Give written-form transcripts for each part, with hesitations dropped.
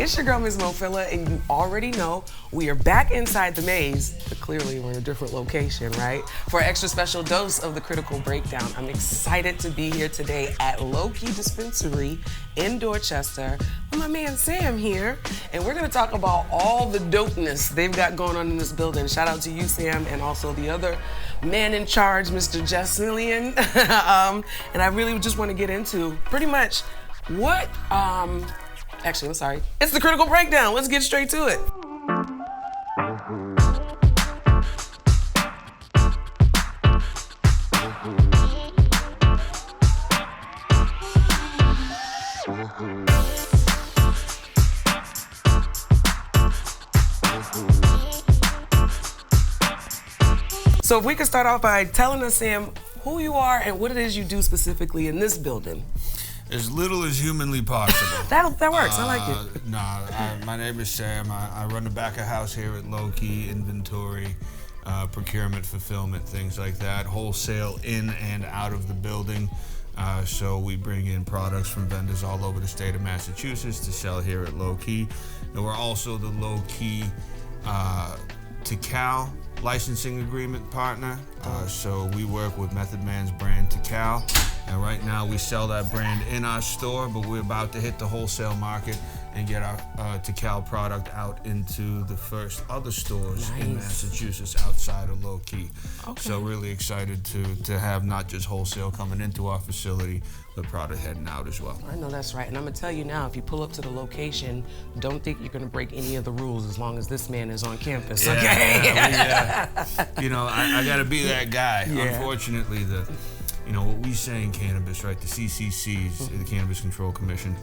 it's your girl, Ms. Mofilla, and you already know we are back inside the maze, but clearly we're in a different location, right? For an extra special dose of the Critical Breakdown. I'm excited to be here today at Lowkey Dispensary in Dorchester with my man Sam here, and we're gonna talk about all the dopeness they've got going on in this building. Shout out to you, Sam, and also the other man in charge, Mr. Similien. And I really just want to get into pretty much what, actually, I'm sorry. It's the Critical Breakdown. Let's get straight to it. So if we could start off by telling us, Sam, who you are and what it is you do specifically in this building. As little as humanly possible. That works, I like it. My name is Sam. I run the back of house here at Lowkey, inventory, procurement, fulfillment, things like that, wholesale in and out of the building. So we bring in products from vendors all over the state of Massachusetts to sell here at Lowkey. And we're also the Lowkey TCB licensing agreement partner. So we work with Method Man's brand TCB. And right now we sell that brand in our store, but we're about to hit the wholesale market and get our TCB product out into the first other stores in Massachusetts outside of Lowkey. Okay. So really excited to have not just wholesale coming into our facility, but product heading out as well. I know that's right, and I'm gonna tell you now, if you pull up to the location, don't think you're gonna break any of the rules as long as this man is on campus, okay? You know, I gotta be that guy. Unfortunately, what we say in cannabis, right, the CCC's, the Cannabis Control Commission,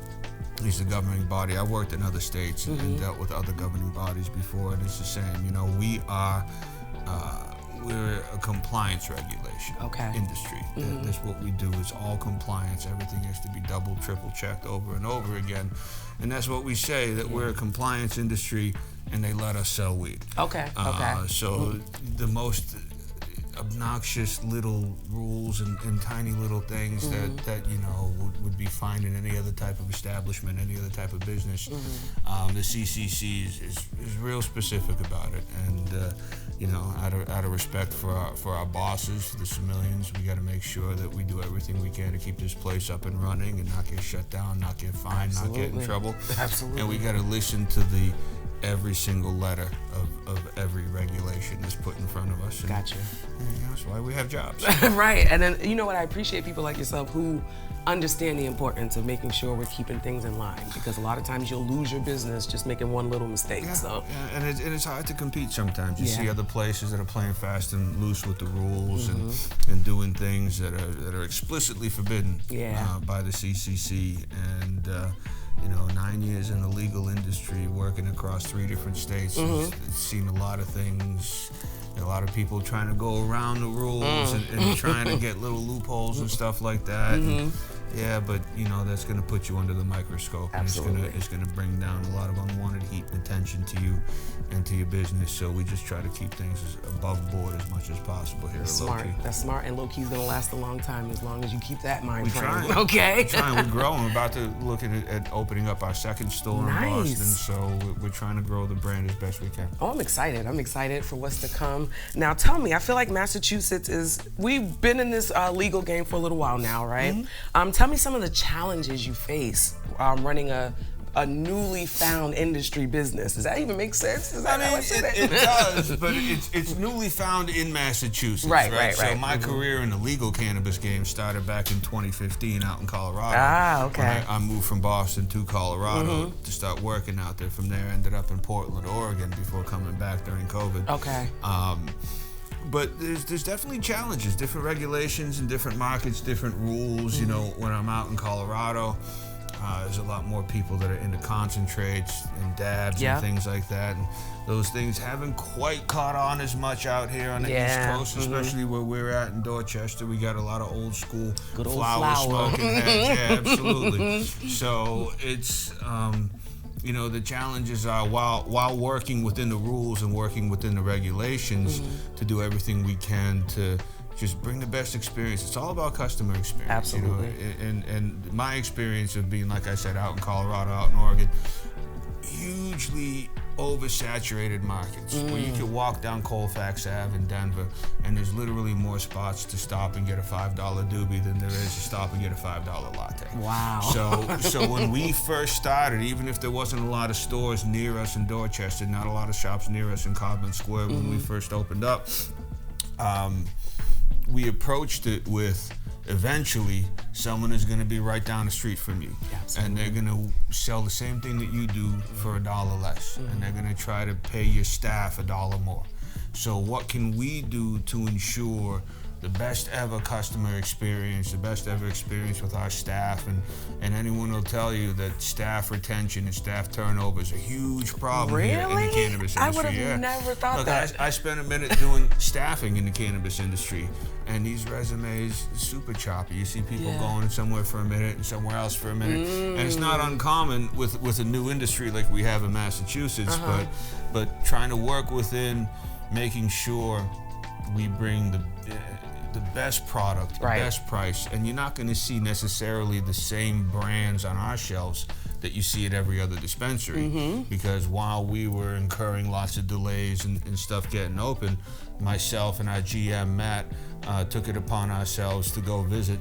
is the governing body. I worked in other states and dealt with other governing bodies before, and it's the same. You know, we're a compliance regulation industry. That's what we do, is all compliance. Everything has to be double, triple checked over and over again. And that's what we say, that we're a compliance industry and they let us sell weed. So the most obnoxious little rules and tiny little things that you know would be fine in any other type of establishment, any other type of business. The CCC is real specific about it, and you know, out of respect for our bosses, the Similiens, we got to make sure that we do everything we can to keep this place up and running and not get shut down, not get fined, not get in trouble. And we got to listen to every single letter of every regulation that's put in front of us. And, gotcha. That's why we have jobs. Right, and then you know what, I appreciate people like yourself who understand the importance of making sure we're keeping things in line, because a lot of times you'll lose your business just making one little mistake. And it's hard to compete sometimes. You see other places that are playing fast and loose with the rules and doing things that are explicitly forbidden by the CCC. And you know, 9 years in the legal industry, working across 3 different states, seen a lot of things. A lot of people trying to go around the rules and trying to get little loopholes and stuff like that. And, but you know, that's going to put you under the microscope. Absolutely. And it's going to bring down a lot of unwanted heat and attention to you and to your business. So we just try to keep things above board as much as possible here at Lowkey. That's smart, and Lowkey's going to last a long time as long as you keep that mind frame. We're trying. Okay. We're trying. We're growing. We're about to look at opening up our second store in Boston. So we're trying to grow the brand as best we can. Oh, I'm excited. I'm excited for what's to come. Now, tell me, I feel like Massachusetts we've been in this legal game for a little while now, right? Tell me some of the challenges you face running a newly found industry business. Does that even make sense? It does, but it's newly found in Massachusetts. Right. So my career in the legal cannabis game started back in 2015 out in Colorado. Okay. I moved from Boston to Colorado to start working out there. From there, I ended up in Portland, Oregon before coming back during COVID. Okay. But there's definitely challenges, different regulations in different markets, different rules. You know, when I'm out in Colorado, there's a lot more people that are into concentrates and dabs and things like that. And those things haven't quite caught on as much out here on the East Coast, especially where we're at in Dorchester. We got a lot of old school flower smoking heads. Yeah, absolutely. So it's you know, the challenges are while working within the rules and working within the regulations to do everything we can to just bring the best experience. It's all about customer experience. Absolutely. You know? And my experience of being, like I said, out in Colorado, out in Oregon, hugely oversaturated markets where you could walk down Colfax Ave in Denver and there's literally more spots to stop and get a $5 doobie than there is to stop and get a $5 latte. Wow. So when we first started, even if there wasn't a lot of stores near us in Dorchester, not a lot of shops near us in Codman Square when we first opened up, we approached it with, eventually someone is going to be right down the street from you, and they're going to sell the same thing that you do for $1 less, and they're going to try to pay your staff $1 more. So what can we do to ensure the best ever customer experience, the best ever experience with our staff, and anyone will tell you that staff retention and staff turnover is a huge problem here in the cannabis industry. I would have never thought that. I spent a minute doing staffing in the cannabis industry, and these resumes are super choppy. You see people going somewhere for a minute and somewhere else for a minute, and it's not uncommon with a new industry like we have in Massachusetts, but trying to work within making sure we bring the best product, the best price, and you're not going to see necessarily the same brands on our shelves that you see at every other dispensary, because while we were incurring lots of delays and stuff getting open, myself and our GM Matt took it upon ourselves to go visit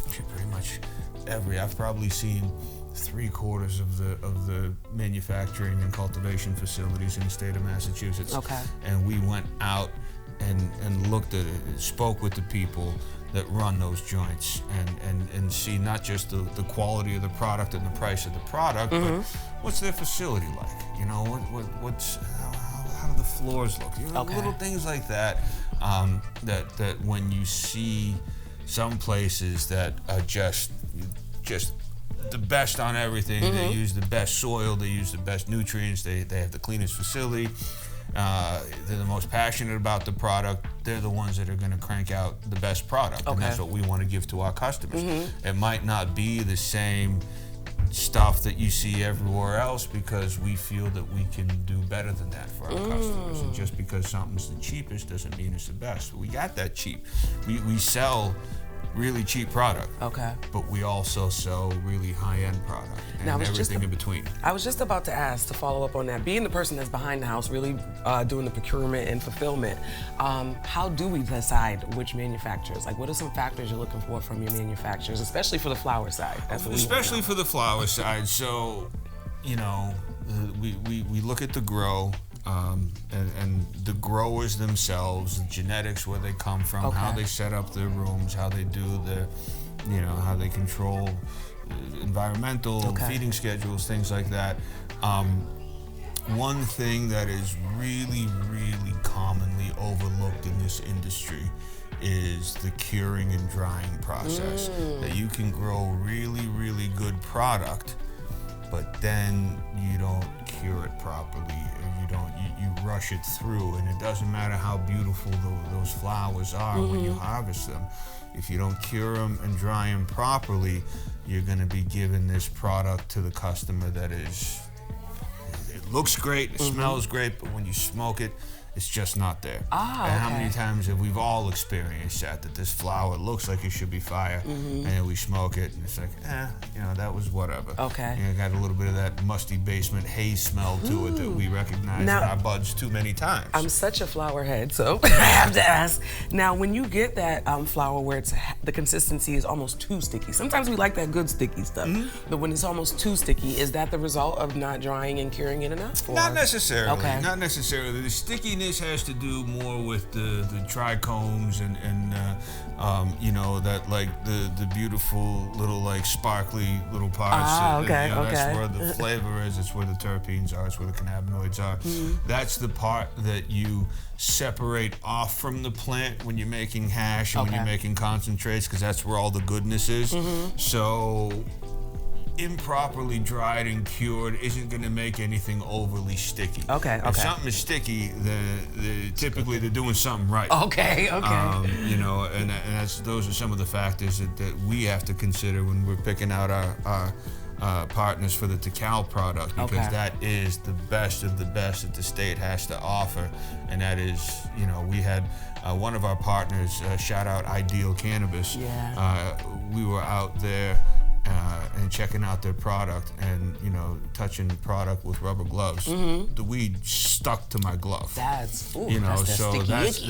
pretty much I've probably seen 3/4 of the manufacturing and cultivation facilities in the state of Massachusetts. And we went out and looked at it, spoke with the people that run those joints, and see not just the quality of the product and the price of the product, but what's their facility like? You know, how do the floors look? You know, little things like that. That when you see some places that are just the best on everything, they use the best soil, they use the best nutrients, they have the cleanest facility. They're the most passionate about the product. They're the ones that are going to crank out the best product, and that's what we want to give to our customers. It might not be the same stuff that you see everywhere else, because we feel that we can do better than that for our customers. And just because something's the cheapest doesn't mean it's the best. We got that cheap. We sell really cheap product, but we also sell really high-end product and everything in between. I was just about to ask, to follow up on that, being the person that's behind the house, really doing the procurement and fulfillment, how do we decide which manufacturers? Like, what are some factors you're looking for from your manufacturers, especially for the flower side? Especially for the flower side. So, you know, we look at the grow, and the growers themselves, the genetics, where they come from, how they set up their rooms, how they do how they control environmental feeding schedules, things like that. One thing that is really, really commonly overlooked in this industry is the curing and drying process. That you can grow really, really good product, but then you don't cure it properly, or you rush it through, and it doesn't matter how beautiful those flowers are when you harvest them. If you don't cure them and dry them properly, you're going to be giving this product to the customer that it looks great, it smells great, but when you smoke it, it's just not there. And how many times have we all experienced that this flower looks like it should be fire, and then we smoke it, and it's like, that was whatever. Got a little bit of that musty basement haze smell to it that we recognize in our buds too many times. I'm such a flower head, so I have to ask. Now, when you get that flower where the consistency is almost too sticky, sometimes we like that good sticky stuff, but when it's almost too sticky, is that the result of not drying and curing it enough? Or? Not necessarily. Not necessarily. The stickiness has to do more with the trichomes and that, like, the beautiful little, like, sparkly little parts. That's where the flavor is. It's where the terpenes are. It's where the cannabinoids are. That's the part that you separate off from the plant when you're making hash and when you're making concentrates, because that's where all the goodness is. So improperly dried and cured isn't going to make anything overly sticky. If something is sticky, then typically they're doing something right. And those are some of the factors that we have to consider when we're picking out our partners for the Tikal product, because that is the best of the best that the state has to offer. And that is, we had one of our partners, shout out Ideal Cannabis. We were out there and checking out their product and, you know, touching the product with rubber gloves, the weed stuck to my glove. That's, ooh, you know, that's so that's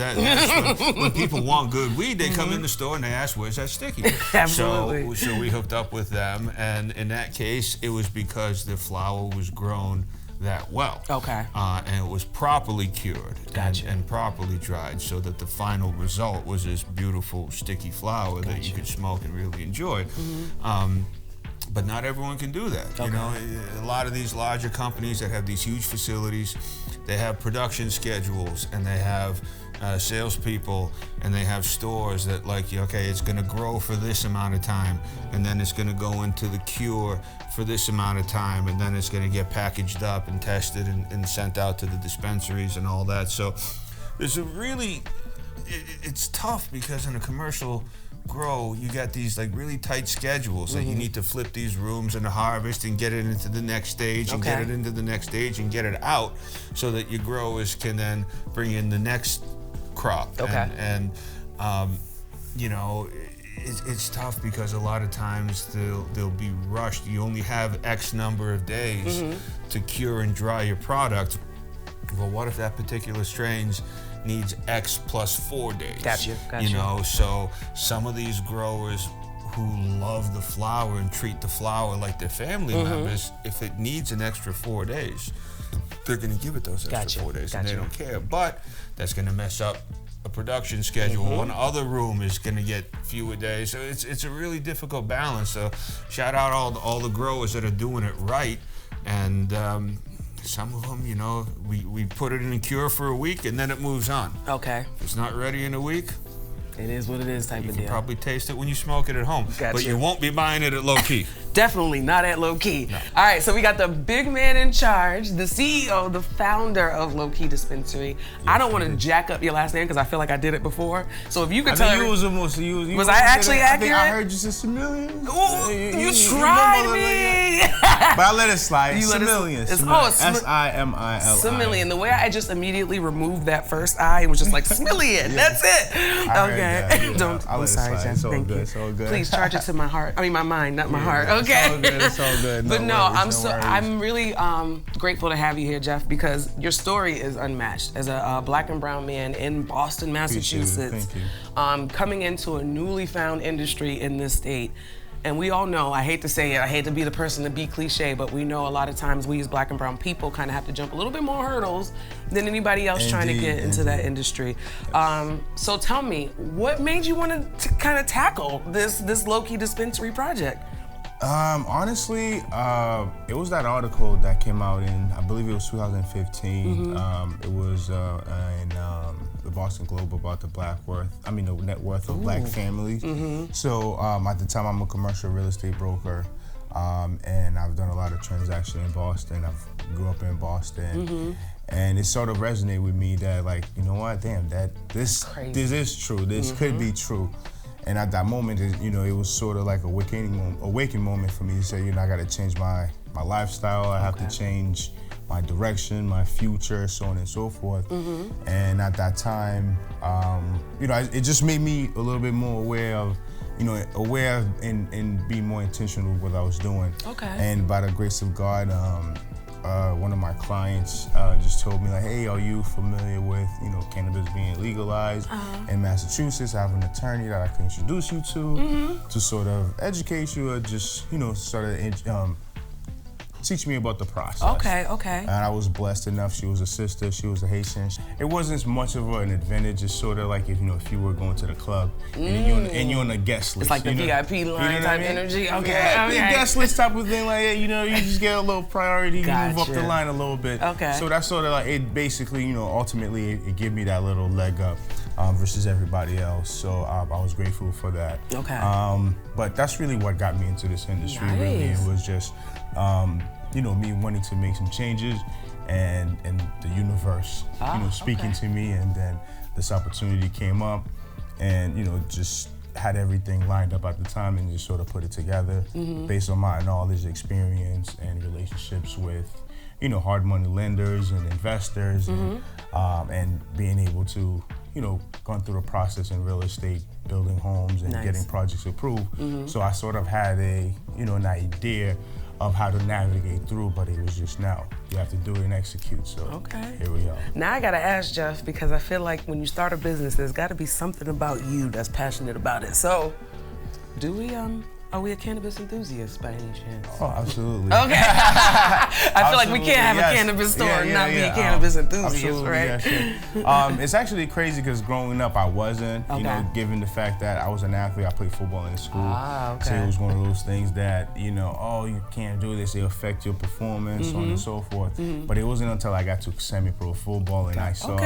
when people want good weed, they come in the store and they ask, where's that sticky? Absolutely. So we hooked up with them, and in that case, it was because the flower was grown that well. Okay. And it was properly cured Gotcha. and properly dried, so that the final result was this beautiful sticky flower that you could smoke and really enjoy. But not everyone can do that. Okay. You know, a lot of these larger companies that have these huge facilities, they have production schedules and they have salespeople and they have stores that, like, okay, it's going to grow for this amount of time, and then it's going to go into the cure for this amount of time, and then it's going to get packaged up and tested and sent out to the dispensaries and all that. So there's a really, it's tough because in a commercial grow, you got these like really tight schedules. Like you need to flip these rooms in the harvest and get it into the next stage and get it into the next stage and get it out so that your growers can then bring in the next crop. Okay. And you know, it's tough because a lot of times they'll be rushed. You only have X number of days to cure and dry your product. Well, what if that particular strains needs X plus 4 days? Gotcha. You know, so some of these growers who love the flower and treat the flower like their family members, if it needs an extra 4 days, they're going to give it those extra 4 days, and they don't care. But that's going to mess up a production schedule. One other room is going to get fewer days. So it's a really difficult balance. So shout out all the growers that are doing it right. And some of them, you know, we put it in a cure for a week and then it moves on. Okay. If it's not ready in a week, it is what it is type of deal. You can probably taste it when you smoke it at home. Gotcha. But you won't be buying it at Lowkey. Definitely not at Lowkey. No. All right, so we got the big man in charge, the CEO, the founder of Lowkey Dispensary. I don't want to jack up your last name because I feel like I did it before. So if you could tell me. Was I actually accurate? I heard you say Similien. Ooh, you tried me. But I let it slide. Similien. S-I-M-I-L-I. Similien. The way I just immediately removed that first I and was just like, Similien, that's it. Okay. I'm sorry, Jeff. Thank you. It's all good. Please charge it to my heart. I mean, my mind, not my heart. Okay. It's all good. But I'm really grateful to have you here, Jeff, because your story is unmatched. As a black and brown man in Boston, Massachusetts, coming into a newly found industry in this state. And we all know, I hate to say it, I hate to be the person to be cliche, but we know a lot of times we as black and brown people kind of have to jump a little bit more hurdles than anybody else trying to get into that industry. So tell me, what made you want to kind of tackle this Lowkey Dispensary project? Honestly, it was that article that came out in, I believe it was 2015. It was in the Boston Globe about the the net worth of black families. So at the time, I'm a commercial real estate broker, and I've done a lot of transactions in Boston. I grew up in Boston. And it sort of resonated with me that, like, you know what, damn, this is true. This could be true. And at that moment, it was sort of like a awakening moment for me to say, I got to change my lifestyle. I have to change my direction, my future, so on and so forth. And at that time, it just made me a little bit more aware of, and be more intentional with what I was doing. Okay. And by the grace of God, one of my clients just told me, like, hey, are you familiar with, cannabis being legalized in Massachusetts? I have an attorney that I can introduce you to sort of educate you or just, sort of teach me about the process. Okay. And I was blessed enough. She was a sister. She was a Haitian. It wasn't as much of an advantage. It's sort of like if you were going to the club and you're on a guest list. It's like the VIP line type energy. Okay. Yeah, the guest list type of thing. Like, you just get a little priority. You move up the line a little bit. Okay. So that's sort of like it. Basically, ultimately, it gave me that little leg up versus everybody else. So I was grateful for that. Okay. But that's really what got me into this industry. Nice. Really, it was just. Me wanting to make some changes and the universe, speaking to me, and then this opportunity came up and, just had everything lined up at the time and just sort of put it together based on my knowledge, experience, and relationships with, hard money lenders and investors and being able to, gone through the process in real estate, building homes and getting projects approved. So I sort of had an idea of how to navigate through, but it was just now. You have to do it and execute, so here we are. Now I gotta ask Jeff, because I feel like when you start a business, there's gotta be something about you that's passionate about it. So, are we a cannabis enthusiast by any chance? Oh, absolutely. Okay. I feel like we can't have a cannabis store and not be a cannabis enthusiast, right? Yeah, sure. It's actually crazy because growing up I wasn't, given the fact that I was an athlete, I played football in school. So it was one of those things that, you can't do this, it'll affect your performance, so on and so forth. But it wasn't until I got to semi-pro football and I saw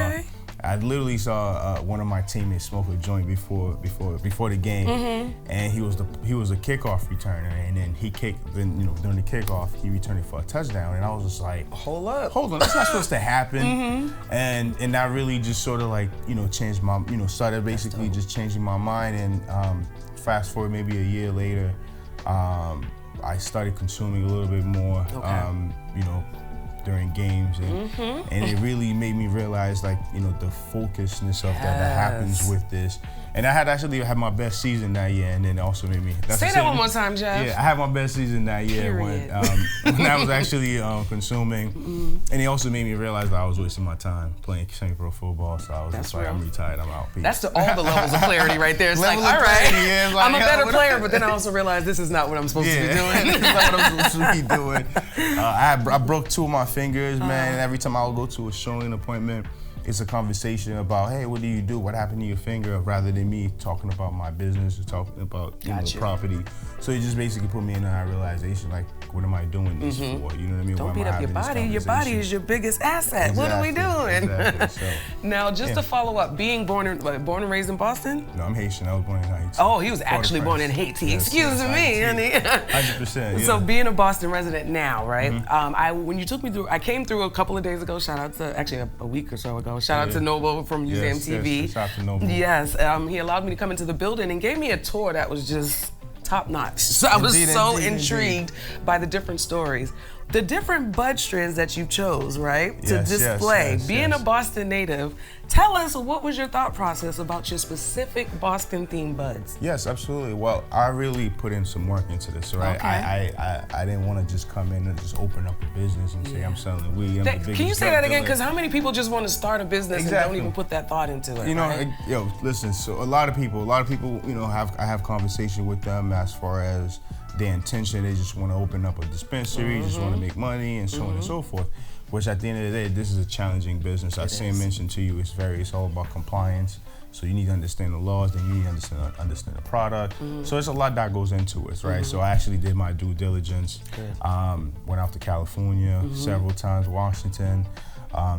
I literally saw one of my teammates smoke a joint before the game, and he was a kickoff returner, and then he kicked. Then during the kickoff, he returned it for a touchdown, and I was just like, hold on, that's not supposed to happen. And that really just sort of like changed my started basically just changing my mind. And fast forward maybe a year later, I started consuming a little bit more. During games, and it really made me realize the focusedness of that happens with this. And I had my best season that year, and then it also made me say that one more time, Jeff. Yeah, I had my best season that year when I was actually consuming, and it also made me realize that I was wasting my time playing semi-pro football. So I was just like, I'm retired, I'm out. Peace. That's all the levels of clarity right there. It's like, all right, I'm a better player, but then I also realized this is not what I'm supposed to be doing. This is not what I'm supposed to be doing. I broke 2 of my fingers, man. And every time I would go to a showing appointment, it's a conversation about, hey, what do you do? What happened to your finger? Rather than me talking about my business or talking about property. So it just basically put me in that realization, like, what am I doing this for? You know what I mean? Don't beat up your body. Your body is your biggest asset. Exactly. What are we doing? Exactly. So, now, just to follow up, being born and raised in Boston? No, I'm Haitian. I was born in Haiti. Oh, he was actually born in Haiti. Yes, Excuse me, honey. 100%. Yeah. So being a Boston resident now, right? When you took me through, I came through a couple of days ago. Shout out to actually a week or so ago. Shout out to Noble from Museum TV. Yes, shout out to Noble. Yes, he allowed me to come into the building and gave me a tour that was just top notch. So I was intrigued by the different stories. The different bud strands that you chose, right, to display. Being a Boston native, tell us, what was your thought process about your specific Boston-themed buds? Yes, absolutely. Well, I really put in some work into this, right? Okay. I didn't want to just come in and just open up a business and say, I'm selling weed. Can you say that again? Because how many people just want to start a business and don't even put that thought into it? Listen, so a lot of people, I have conversation with them as far as their intention. They just want to open up a dispensary, just want to make money, and so on and so forth. Which at the end of the day, this is a challenging business. As Sam mentioned to you, it's all about compliance. So you need to understand the laws, then you need to understand the product. So there's a lot that goes into it, right? So I actually did my due diligence. Went out to California several times, Washington.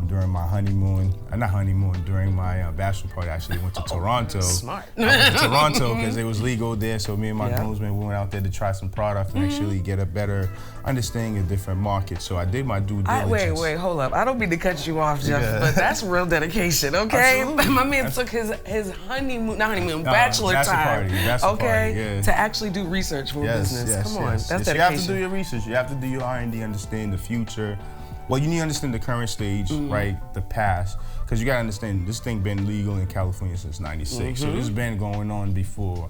During my during my bachelor party, I actually went to Toronto. Smart. I went to Toronto because it was legal there, so me and my groomsmen, we went out there to try some product and actually get a better understanding of different markets. So I did my due diligence. Wait, hold up. I don't mean to cut you off, Jeff, but that's real dedication, okay? My man took his bachelor time, to actually do research for a business. Come on, that's dedication. You have to do your research. You have to do your R&D, understand the future. Well, you need to understand the current stage, right? The past, because you gotta understand this thing been legal in California since '96, so it's been going on before,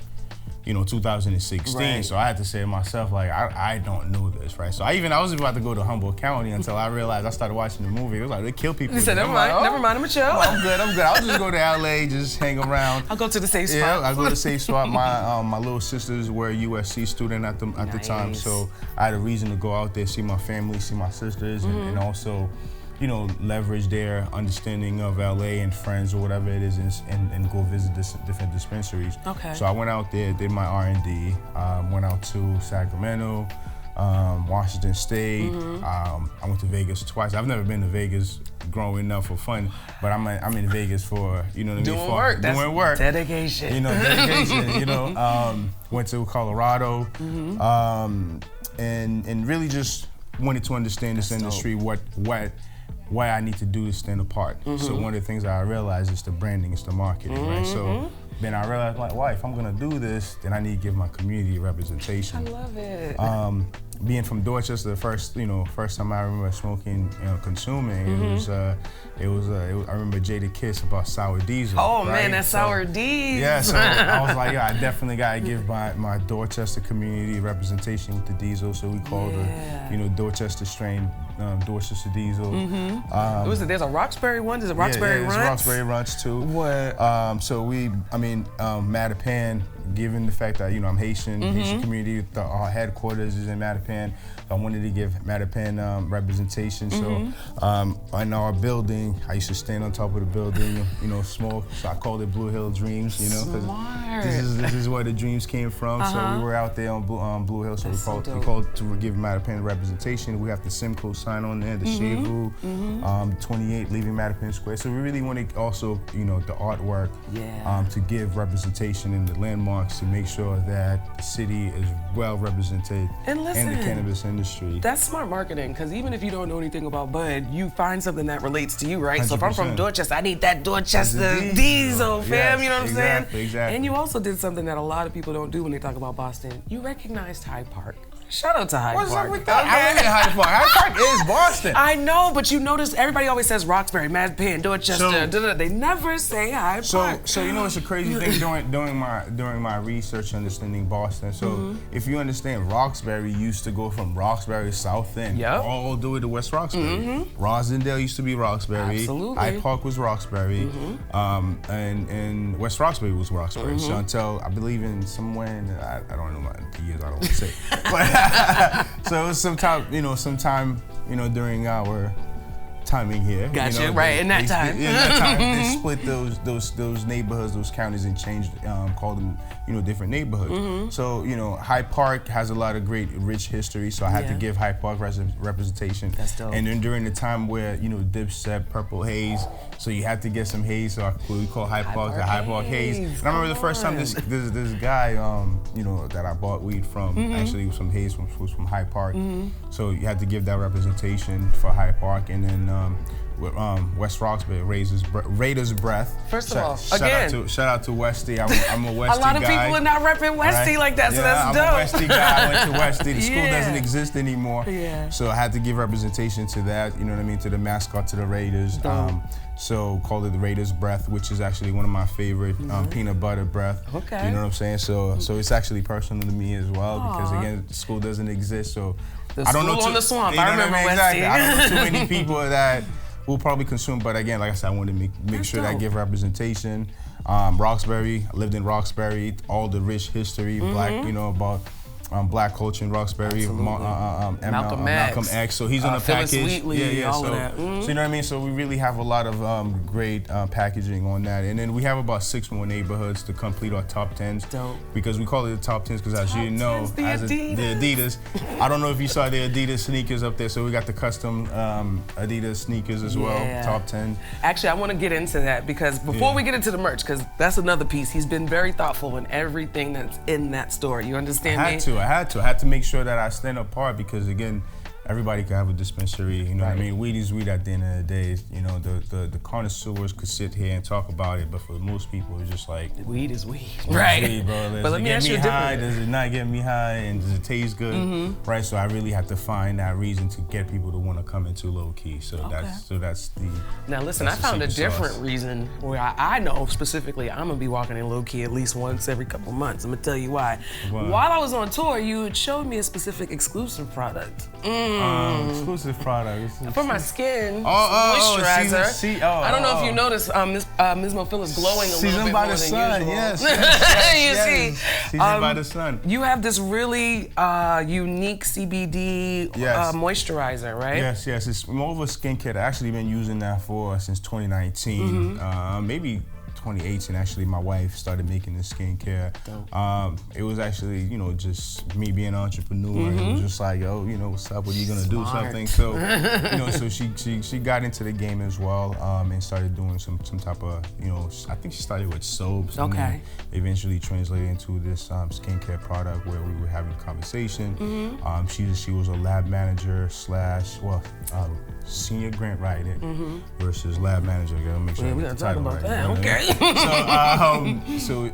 2016. Right. So I had to say to myself, like, I don't know this, right? So I was about to go to Humboldt County until I realized I started watching the movie. It was like they kill people. You said, never mind, I'm a chill. I'm good. I'll just go to LA, just hang around. I'll go to the safe spot. Yeah, I go to the safe spot. My little sisters were a USC student at the time, so I had a reason to go out there, see my family, see my sisters, and also, leverage their understanding of LA and friends or whatever it is, and go visit different dispensaries. Okay. So I went out there, did my R&D, went out to Sacramento, Washington State. I went to Vegas twice. I've never been to Vegas growing up for fun, but I'm in Vegas for, doing work. Doing work. Dedication. Dedication. Went to Colorado, and really just wanted to understand this industry, what I need to do to stand apart. So one of the things that I realized is the branding, it's the marketing, right? So then I realized, like, if I'm gonna do this, then I need to give my community representation. I love it. being from Dorchester, the first time I remember smoking, consuming, it was I remember Jada Kiss about Sour Diesel. Oh right? man, that Sour Diesel. Yeah, so I was like, I definitely gotta give my Dorchester community representation with the Diesel. So we called the Dorchester strain Dorchester Diesel. There's a Roxbury one. There's a Roxbury Runts. There's Roxbury Runts too. What? So Mattapan, given the fact that I'm Haitian, Haitian community, our headquarters is in Mattapan. I wanted to give Mattapan representation. So in our building, I used to stand on top of the building, smoke. So I called it Blue Hill Dreams, because this is where the dreams came from. So we were out there on Blue Hill. So we called to give Mattapan representation. We have the Simcoe sign on there, the Chevu, 28 leaving Mattapan Square. So we really want to also, the artwork, to give representation in the landmarks to make sure that the city is well represented in the cannabis industry. That's smart marketing, because even if you don't know anything about bud, you find something that relates to you, right? 100%. So if I'm from Dorchester, I need that Dorchester Diesel, fam, you know what I'm saying? Exactly. And you also did something that a lot of people don't do when they talk about Boston. You recognized Hyde Park. Shout out to Hyde Park. What's up with that? I live in Hyde Park. Hyde Park is Boston. I know, but you notice everybody always says Roxbury, Mattapan, Dorchester. They never say Hyde Park. So it's a crazy thing during my research understanding Boston. So if you understand, Roxbury used to go from Roxbury South End all the way to West Roxbury. Rosendale used to be Roxbury. Absolutely. Hyde Park was Roxbury, and West Roxbury was Roxbury. So until I believe in somewhere in I don't know my years, I don't want to say, but. So it was sometime during our timing here. Gotcha, in that time. They split those neighborhoods, those counties, and changed, called them, different neighborhoods. So, Hyde Park has a lot of great, rich history, so I had to give Hyde Park representation. That's dope. And then during the time where, Dips said Purple Haze, so you had to get some haze, so we call Hyde Park the Hyde Park Haze. And I remember the first time this guy, that I bought weed from, actually was from Haze, was from Hyde Park. So you had to give that representation for Hyde Park, and then West Roxbury, Raiders Breath. First of all, shout out to Westy. I'm a Westy guy. A lot of people are not repping Westy like that, so that's dope. I'm a Westy guy. I went to Westy. The school doesn't exist anymore. So I had to give representation to that, to the mascot, to the Raiders. So called it the Raiders Breath, which is actually one of my favorite peanut butter breath. Okay. You know what I'm saying? So it's actually personal to me as well, because again, the school doesn't exist. So I don't know on the swamp. I remember Westy. Exactly. I don't know too many people that will probably consume, but again, like I said, I wanted to make sure that I give representation. Roxbury, I lived in Roxbury, all the rich history, black, about black culture in Roxbury, Malcolm X. So he's on the Phyllis package. Wheatley, all of that. So you know what I mean? So we really have a lot of great packaging on that. And then we have about 6 more neighborhoods to complete our top 10s. Dope. Because we call it the top 10s because as you know, the Adidas. I don't know if you saw the Adidas sneakers up there. So we got the custom Adidas sneakers as well, top 10. Actually, I want to get into that because before we get into the merch, because that's another piece, he's been very thoughtful in everything that's in that store. You understand me? I had to make sure that I stand apart because again, everybody could have a dispensary, you know what I mean? Weed is weed at the end of the day. The connoisseurs could sit here and talk about it, but for most people, it's just like... Weed is weed. Right. Weed, bro. But let me ask you Does it not get me high? And does it taste good? Right, so I really have to find that reason to get people to want to come into Lowkey. So that's the... Now listen, I found a different reason where I know specifically I'm going to be walking in Lowkey at least once every couple months. I'm going to tell you why. While I was on tour, you had showed me a specific exclusive product. Exclusive product. For my skin, moisturizer. I don't know if you noticed, Ms. Mofil is glowing a little bit more than usual. Yes. You see. Seasoned by the sun. You have this really unique CBD moisturizer, right? Yes. It's more of a skincare. I've actually been using that since 2019. Maybe 2018, actually, my wife started making this skincare. It was actually, just me being an entrepreneur. It was just like, yo, what's up? What are you gonna do? Something. So, so she got into the game as well, and started doing some type of, I think she started with soaps. And then eventually translated into this skincare product where we were having a conversation. She was a lab manager / senior grant writer versus lab manager. Gotta make sure we gotta talk about that.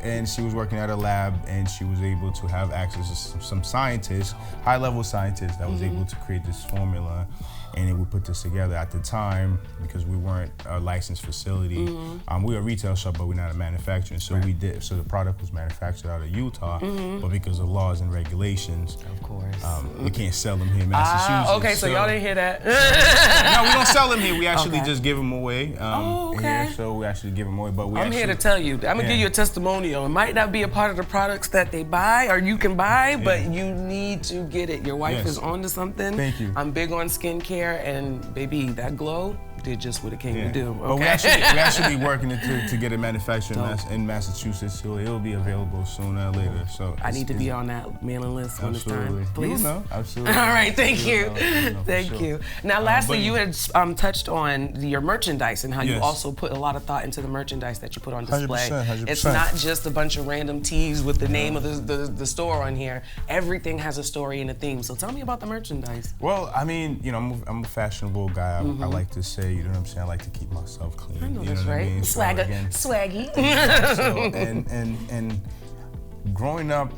And she was working at a lab, and she was able to have access to some scientists, high-level scientists, that was able to create this formula. And we put this together at the time because we weren't a licensed facility. We were a retail shop, but we're not a manufacturer. So So the product was manufactured out of Utah, but because of laws and regulations, of course, we can't sell them here in Massachusetts. Okay, so y'all didn't hear that. No, we don't sell them here. We actually just give them away. Here, so we actually give them away. But I'm here to tell you. I'm gonna give you a testimonial. It might not be a part of the products that they buy or you can buy, but you need to get it. Your wife is onto something. Thank you. I'm big on skincare. And baby, that glow did just what it came to do. Okay? But we actually be working to get it manufactured in Massachusetts, so it'll be available sooner or later. So I need to be on that mailing list when it's time, please. Absolutely. All right, thank you. Thank you. Now, lastly, you had touched on your merchandise and how you also put a lot of thought into the merchandise that you put on display. 100%. It's not just a bunch of random tees with the name of the store on here. Everything has a story and a theme. So tell me about the merchandise. Well, I mean, I'm a fashionable guy. I like to say, you know what I'm saying? I like to keep myself clean. I know you that's know what right. I mean? Swaggy. And growing up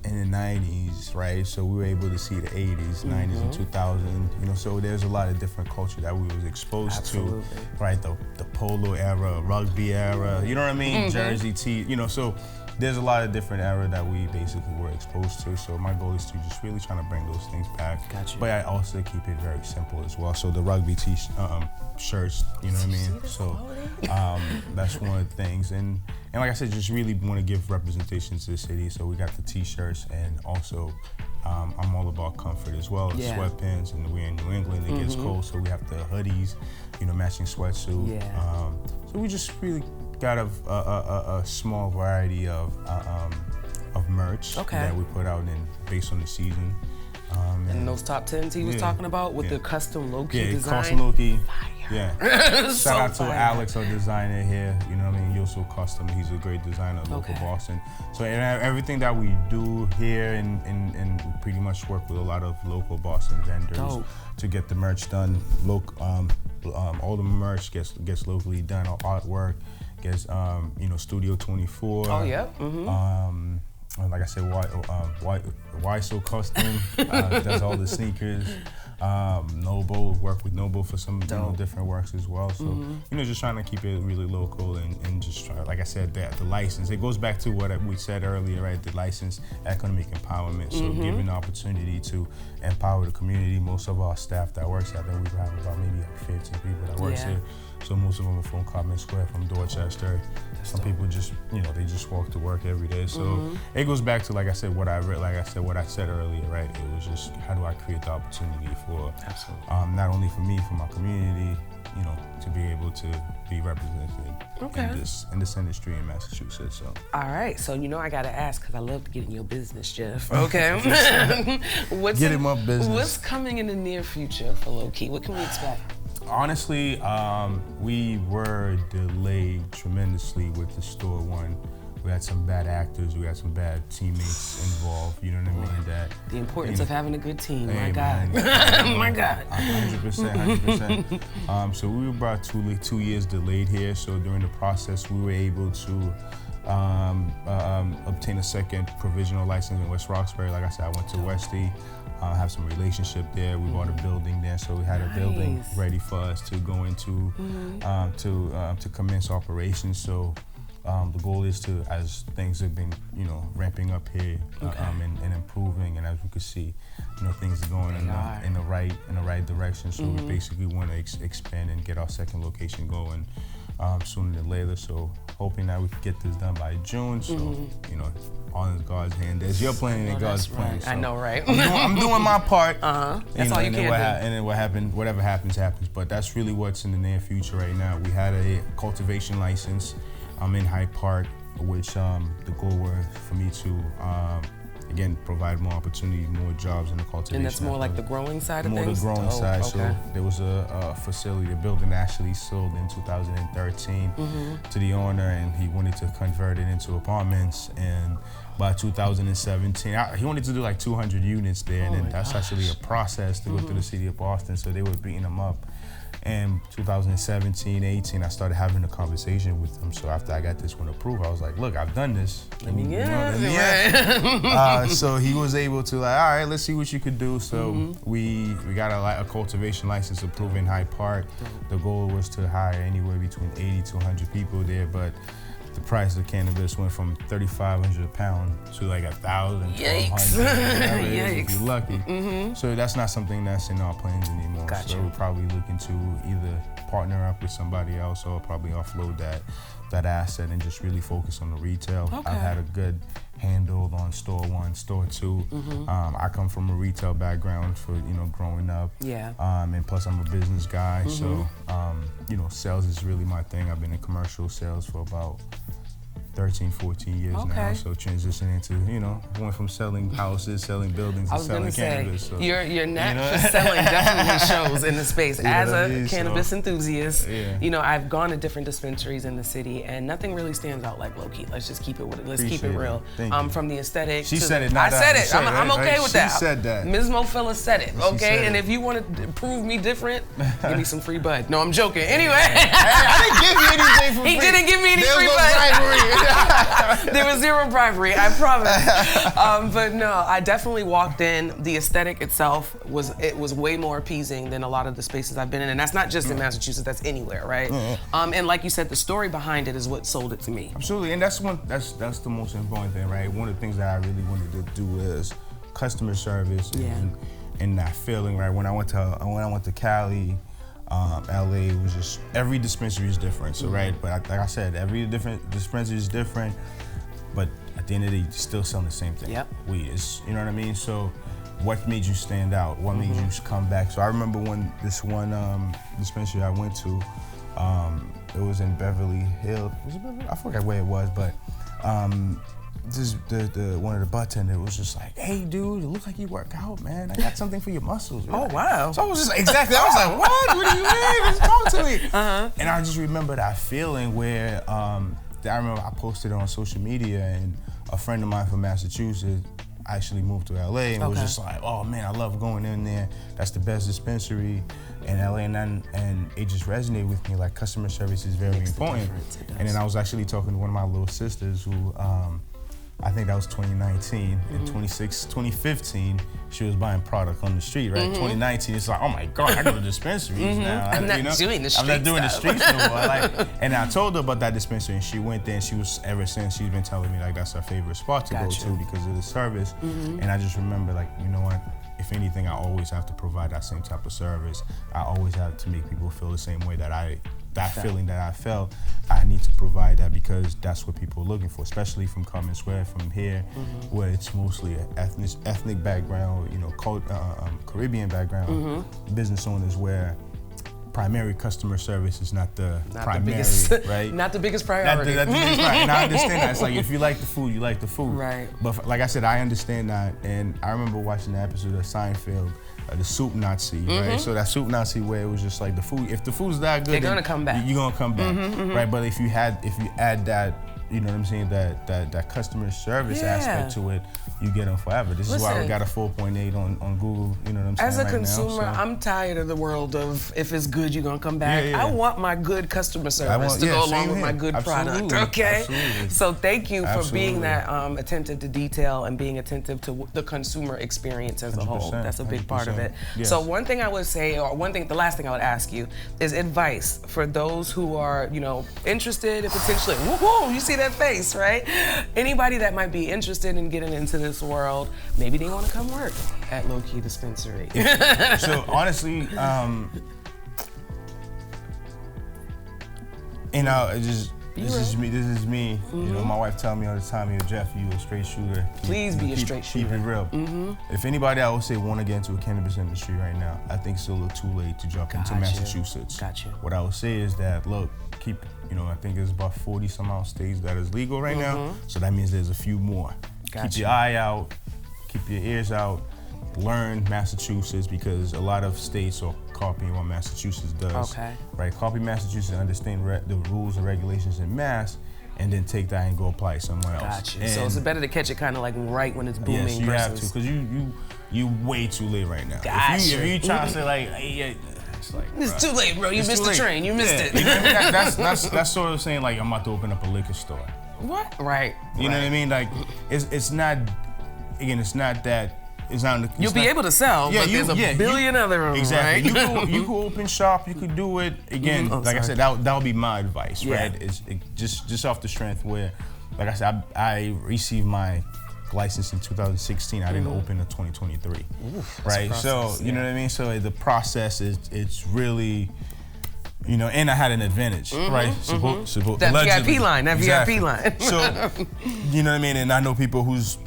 in the 90s, right? So we were able to see the 80s, 90s, and 2000. So there's a lot of different culture that we was exposed to, right? The polo era, rugby era. You know what I mean? Jersey tee. So there's a lot of different era that we basically were exposed to. So my goal is to just really trying to bring those things back. Gotcha. But I also keep it very simple as well. So the rugby shirts, you know what I mean? So that's one of the things. And like I said, just really want to give representation to the city. So we got the t-shirts, and also I'm all about comfort as well. Sweatpants, and we're in New England, it gets cold, so we have the hoodies, matching sweatsuit. So we just really got a small variety of merch that we put out based on the season. And those top 10s he was talking about with the custom Lowkey design. Custom Lowkey. Fire. Yeah. Shout out to Alex, our designer here. You know what I mean? Yoso Custom. He's a great designer, local Boston. So everything that we do here, and we pretty much work with a lot of local Boston vendors to get the merch done. All the merch gets locally done. Our artwork gets Studio 24. Oh yeah. Like I said, why so custom? Does all the sneakers. Noble, work with Noble for some different works as well. So just trying to keep it really local and just try. Like I said, the license. It goes back to what we said earlier, right? The license, economic empowerment. So giving the opportunity to empower the community. Most of our staff that works out there, we have about maybe 15 people that works here. So most of them are from Common Square, from Dorchester. Some people just, they just walk to work every day. So it goes back to, like I said, what I said earlier, right? It was just, how do I create the opportunity for, not only for me, for my community, to be able to be represented in this industry in Massachusetts. So. All right, so I gotta ask, because I love to get in your business, Jeff. Okay. Get in my business. What's coming in the near future for Lowkey? What can we expect? Honestly, we were delayed tremendously with the store one. We had some bad actors, we had some bad teammates involved, you know what I mean? The importance of having a good team, my God. My God. 100%. So we were about 2 years delayed here, so during the process we were able to obtain a second provisional license in West Roxbury. Like I said, I went to Westie. Have some relationship there. We bought a building there, so we had a building ready for us to go into to commence operations. So the goal is to, as things have been ramping up here and improving, and as we could see, things are going in the right direction. So we basically want to expand and get our second location going sooner than later. So hoping that we can get this done by June. So all in God's hand. There's your plan and God's plan. So I know, right? I'm doing my part. That's all you can do. And then whatever happens. But that's really what's in the near future right now. We had a cultivation license in Hyde Park, which the goal was for me to again provide more opportunity, more jobs in the cultivation. And that's more like the growing side of things? More the growing side. So there was a facility, the building actually sold in 2013 to the owner, and he wanted to convert it into apartments. And by 2017. He wanted to do like 200 units there, and then that's actually a process to go through the city of Boston, so they were beating him up. And 2017, 18, I started having a conversation with him. So after I got this one approved, I was like, look, I've done this. So he was able to like, all right, let's see what you could do. So we got a cultivation license approved in Hyde Park. The goal was to hire anywhere between 80 to 100 people there, but the price of cannabis went from $3,500 a pound to like $1,000, $1,200, if you're lucky. So that's not something that's in our plans anymore. Gotcha. So we're probably looking to either partner up with somebody else or probably offload that asset and just really focus on the retail. I've had a good handle on store 1, store 2. I come from a retail background for growing up. And plus I'm a business guy, so sales is really my thing. I've been in commercial sales for about 13, 14 years now, so transitioning into, went from selling houses, selling buildings, to selling cannabis. So, your knack for selling definitely shows in the space. As a cannabis enthusiast, I've gone to different dispensaries in the city, and nothing really stands out like Lowkey. Let's just keep it real. From the aesthetic. She said it. I said it. I'm okay with that. She said that. Ms. Mofilla said it. Okay, and if you want to prove me different, give me some free bud. No, I'm joking. Anyway, I didn't give you anything for free. He didn't give me any free bud. There was zero bribery, I promise. But no, I definitely walked in. The aesthetic itself was way more appeasing than a lot of the spaces I've been in, and that's not just in Massachusetts. That's anywhere, right? And like you said, the story behind it is what sold it to me. Absolutely, and that's the most important thing, right? One of the things that I really wanted to do is customer service and that feeling, right? When I went to Cali. LA was just, every dispensary is different, so right, but like I said, every different dispensary is different, but at the end of the day, you're still selling the same thing. Weed is, you know what I mean? So what made you stand out? What made you come back? So I remember when this one dispensary I went to, it was in Beverly Hills. Was it Beverly? I forgot where it was, but the one of the bartenders was just like, hey dude, you look like you work out, man. I got something for your muscles. Oh wow. So I was just I was like, what do you mean? Just talk to me. And I just remember that feeling where I remember I posted it on social media, and a friend of mine from Massachusetts actually moved to LA and was just like, oh man, I love going in there. That's the best dispensary in LA, and it just resonated with me. Like, customer service is very important. And then I was actually talking to one of my little sisters who I think that was 2019. In 2015, she was buying product on the street, right? 2019, it's like, oh my God, I go to dispensaries now. I'm not doing the street I'm not doing the streets no more. And I told her about that dispensary, and she went there, and ever since, she's been telling me like that's her favorite spot to go to because of the service. And I just remember, like, you know what? If anything, I always have to provide that same type of service. I always have to make people feel the same way that feeling that I felt. I need to provide that because that's what people are looking for, especially from Common Square, from here, where it's mostly an ethnic background, Caribbean background, business owners where primary customer service is not the biggest, right? Not the biggest priority. Not the biggest priority. And I understand that. It's like, if you like the food, you like the food. Right. But like I said, I understand that. And I remember watching the episode of Seinfeld, the soup Nazi, right? So that soup Nazi where it was just like the food, if the food's that good, they're gonna come back. You're gonna come back, right? But if you add that, you know what I'm saying, that customer service aspect to it, you get them forever. This is why we got a 4.8 on Google, you know what I'm saying? As a consumer, I'm tired of the world of if it's good, you're gonna come back. I want my good customer service to go along with my good product, okay? Absolutely. So thank you for being that attentive to detail and being attentive to the consumer experience as a whole. That's a big part of it. Yes. So one thing I would say, or the last thing I would ask you is advice for those who are, interested in potentially, you see that face, right? Anybody that might be interested in getting into this world, maybe they want to come work at Lowkey Dispensary. So honestly, this is me. My wife tells me all the time, Jeff, you a straight shooter. Please be a straight shooter. Keep it real. If anybody, I would say, want to get into a cannabis industry right now, I think it's a little too late to jump into Massachusetts. Gotcha. What I would say is that, look, I think there's about 40 some odd states that is legal right now, so that means there's a few more. Gotcha. Keep your eye out, keep your ears out, learn Massachusetts, because a lot of states are copying what Massachusetts does. Okay. Right, copy Massachusetts, understand the rules and regulations in Mass, and then take that and go apply it somewhere else. Gotcha. So it's better to catch it kind of like right when it's booming. Yes, you have to, because you way too late right now. Gotcha. If you try to say like, hey, it's like, it's too late, bro. You missed the train. You missed it. You know what I mean? That's sort of saying like I'm about to open up a liquor store. What? Right. You know what I mean? Like it's not. Again, it's not that. It's not. It's You'll be able to sell, but there's a billion other of them, exactly. right? You could open shop. You could do it again. I said, that would be my advice, right? It's just off the strength where, like I said, I received my license in 2016. I didn't open in 2023, right? So you know what I mean. So the process it's really. You know, and I had an advantage, right? That VIP line, VIP line. So, you know what I mean? And I know people who's,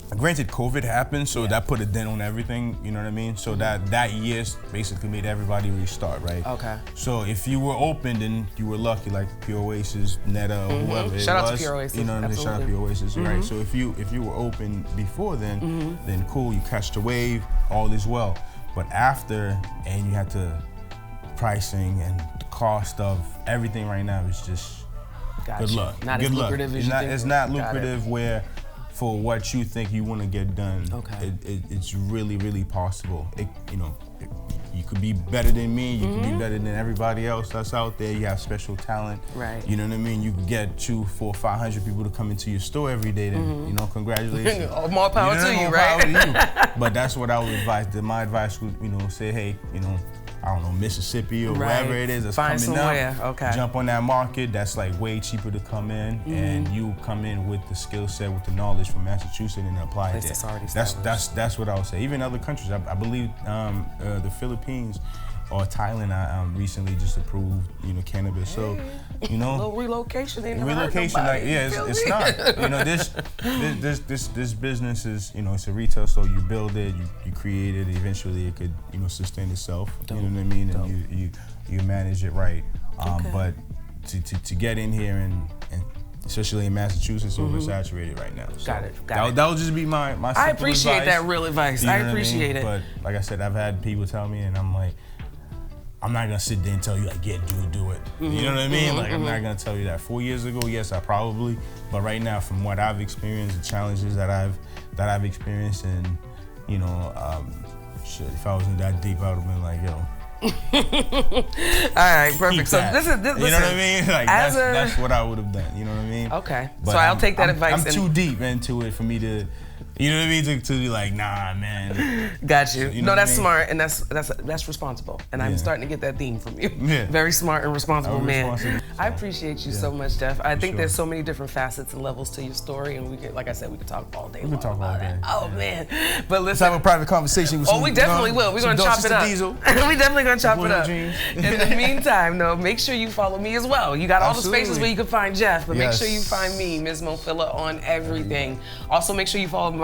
granted, COVID happened, so that put a dent on everything, you know what I mean? So that year basically made everybody restart, right? Okay. So if you were open, then you were lucky, like Pure Oasis, Netta, whoever it was. Shout out to Pure Oasis. You know what I mean? Shout out to Pure Oasis, right? So if you were open before then cool, you catch the wave, all is well. But after, and you had to, pricing and the cost of everything right now is just good luck. Not good as luck. lucrative as you think. It's not lucrative where for what you think you want to get done. Okay. It's really, really possible. You could be better than me. You could be better than everybody else that's out there. You have special talent. Right. You know what I mean? You could get 200, 400, 500 people to come into your store every day. Then congratulations. More power to you, right? Power to you. But that's what I would advise. My advice would, say, hey, I don't know, Mississippi or wherever it is that's Find coming somewhere. up. Okay. Jump on that market. That's like way cheaper to come in, and you come in with the skill set, with the knowledge from Massachusetts, and apply it there. That's what I would say. Even other countries, I believe the Philippines or Thailand, I recently just approved, cannabis. So, a little relocation ain't relocation, like it's not. This business is, it's a retail store. You build it, you create it. Eventually, it could, sustain itself. Dope. You know what I mean? And you manage it right. But to get in here and especially in Massachusetts, oversaturated right now. So Got it. That would just be my I appreciate advice. That real advice. I appreciate it. But like I said, I've had people tell me, and I'm like, I'm not gonna sit there and tell you like, do it. You know what I mean? Like I'm not gonna tell you that. 4 years ago, yes, I probably. But right now, from what I've experienced, the challenges that I've experienced, and if I wasn't that deep, I would have been like, yo. All right, perfect. So listen, you know what I mean? Like that's what I would have done. You know what I mean? Okay. But so I'll take that advice. I'm too deep into it for me to. You know what I mean? To be like, nah, man. Got you. No, that's smart, and that's responsible. And I'm starting to get that theme from you. Yeah. Very smart and responsible man. I appreciate you so much, Jeff. I think there's so many different facets and levels to your story, and we could, like I said, we could talk all day. We could talk all day. Oh man. But listen. Let's have a private conversation with we definitely will. We're gonna chop it up. We definitely gonna chop it up. In the meantime, make sure you follow me as well. You got all the spaces where you can find Jeff, but make sure you find me, Ms. Mofilla, on everything. Also, make sure you follow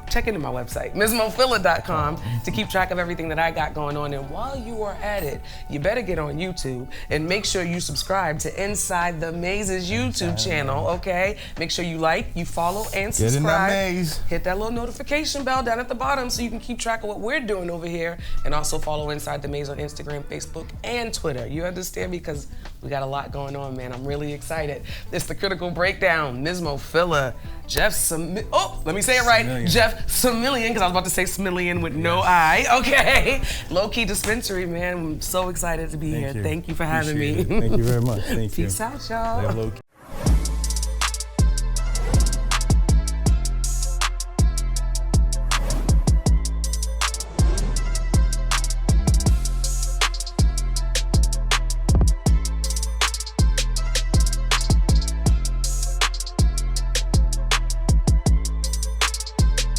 check into my website, MsMofilla.com, to keep track of everything that I got going on. And while you are at it, you better get on YouTube and make sure you subscribe to Inside the Maze's YouTube channel, okay? Make sure you like, you follow, and subscribe. Get in that maze. Hit that little notification bell down at the bottom so you can keep track of what we're doing over here. And also follow Inside the Maze on Instagram, Facebook, and Twitter. You understand me? Because we got a lot going on, man. I'm really excited. It's the Critical Breakdown. Ms. Mofilla, Jeff let me say it right. Similien. Jeff Similien, because I was about to say Similien with no I. Okay. Lowkey Dispensary, man. I'm so excited to be here. Thank you for having me. Thank you very much. Thank you. Peace out, y'all.